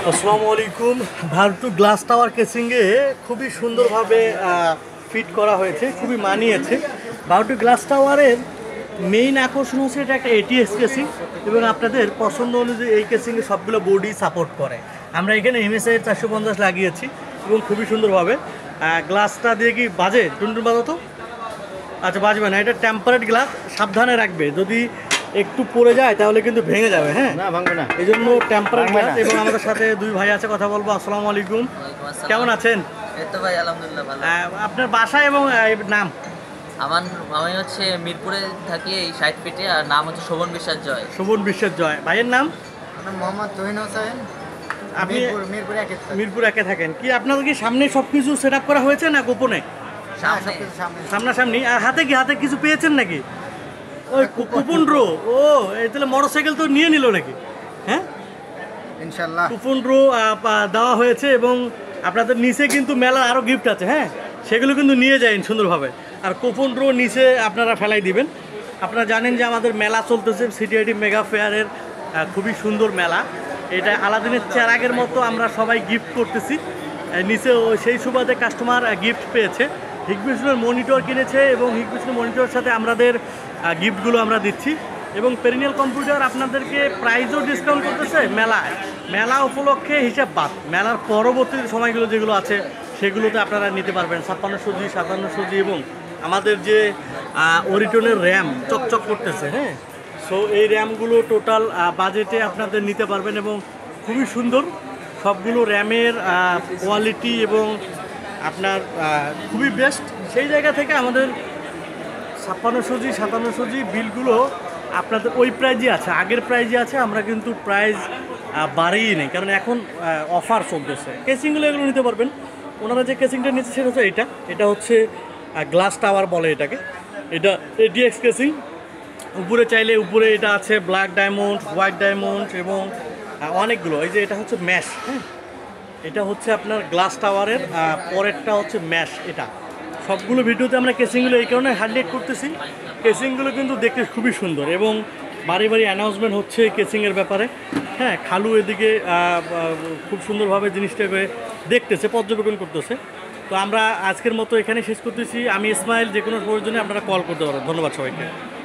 আসসালামু আলাইকুম। ভারতু glass tower কেসিংয়ে খুবই সুন্দরভাবে ফিট করা হয়েছে, খুবই মানিয়েছে। ভারতু গ্লাস টাওয়ারের মেইন আকর্ষণ হচ্ছে এটা একটা এটিএস কেসিং এবং আপনাদের পছন্দ অনুযায়ী এই কেসিংয়ে সবগুলো বডি সাপোর্ট করে। আমরা এখানে এমএসআই 450 লাগিয়েছি এবং খুবই সুন্দরভাবে গ্লাসটা দিয়ে কি বাজে টুনটুন বাজো তো? আচ্ছা, বাজবে না, এটা টেম্পারেট গ্লাস, সাবধানে রাখবে, যদি একটু পড়ে যায় তাহলে কিন্তু ভেঙে যাবে। হ্যাঁ, না ভাঙবে না, এই জন্য টেম্পারেট গ্লাস। এবং আমাদের সাথে দুই ভাই আছে, কথা বলবো। আসসালামু আলাইকুম, কেমন আছেন? এই তো ভাই আলহামদুলিল্লাহ ভালো। আপনার বাসা এবং নাম? আমি হচ্ছে মিরপুরে থাকি, এই 60 ফিটে, আর নাম হচ্ছে শোভন বিশ্বাস জয়। শোভন বিশ্বাস জয়। ভাইয়ের নাম? আমার মোহাম্মদ তুহিন হোসেন। আপনি মিরপুরে মিরপুর একে থাকেন কি? আপনাদের কি সামনে সব কিছু সেট আপ করা হয়েছে না গোপনে? সামনে সামনাসামনি। আর হাতে কি, হাতে কিছু পেয়েছেন নাকি? ওই কুপন ড্র। ও, এই তাহলে মোটরসাইকেল তো নিয়ে নিল নাকি? হ্যাঁ, ইনশাআল্লাহ কুপন ড্র দেওয়া হয়েছে এবং আপনাদের নিচে কিন্তু মেলার আরও গিফট আছে। হ্যাঁ, সেগুলো কিন্তু নিয়ে যাবেন সুন্দরভাবে। আর কুপন ড্র নিচে আপনারা ফেলাই দিবেন। আপনারা জানেন যে আমাদের মেলা চলতেছে, সিটিআইটি মেগা ফেয়ারের খুবই সুন্দর মেলা। এটা আলাদিনের চেরাগের মতো আমরা সবাই গিফট করতেছি। নিচে সেই সুবাদে কাস্টমার গিফট পেয়েছে, হিগবিশনের মনিটর কিনেছে এবং হিগবিশনের মনিটরের সাথে আমাদের গিফটগুলো আমরা দিচ্ছি। এবং পেরিনিয়াল কম্পিউটার আপনাদেরকে প্রাইজও ডিসকাউন্ট করতেছে মেলায়। মেলা উপলক্ষে হিসাব বাদ, মেলার পরবর্তী সময়গুলো যেগুলো আছে সেগুলোতে আপনারা নিতে পারবেন 5600 জি, 5700 জি। এবং আমাদের যে ওরিটনের র্যাম চকচক করতেছে, হ্যাঁ, সো এই র্যামগুলো টোটাল বাজেটে আপনাদের নিতে পারবেন এবং খুবই সুন্দর সবগুলো র্যামের কোয়ালিটি এবং আপনার খুবই বেস্ট। সেই জায়গা থেকে আমাদের 5600 জি, 5700 জি বিলগুলো আপনাদের ওই প্রাইজই আছে, আগের প্রাইজই আছে। আমরা কিন্তু প্রাইস বাড়িয়ে নেই, কারণ এখন অফার চলতেছে। কেসিংগুলো এগুলো নিতে পারবেন। ওনারা যে কেসিংটা নিচ্ছে সেটা হচ্ছে এটা হচ্ছে গ্লাস টাওয়ার বলে এটাকে। এটা এটিএক্স কেসিং। উপরে চাইলে উপরে এটা আছে ব্ল্যাক ডায়মন্ড, হোয়াইট ডায়মন্ড এবং অনেকগুলো। এই যে এটা হচ্ছে ম্যাশ। হ্যাঁ, এটা হচ্ছে আপনার গ্লাস টাওয়ারের পরেরটা হচ্ছে ম্যাশ। এটা সবগুলো ভিডিওতে আমরা কেসিংগুলো এই কারণে হাইলাইট করতেছি। কেসিংগুলো কিন্তু দেখতে খুবই সুন্দর এবং বাড়ি বাড়ি অ্যানাউন্সমেন্ট হচ্ছে কেসিংয়ের ব্যাপারে। হ্যাঁ, খালু এদিকে খুব সুন্দরভাবে জিনিসটাকে দেখতেছে, পর্যবেক্ষণ করতেছে। তো আমরা আজকের মতো এখানে শেষ করতেছি। আমি ইসমাইল। যে কোনো প্রয়োজনে আপনারা কল করতে পারেন। ধন্যবাদ সবাইকে।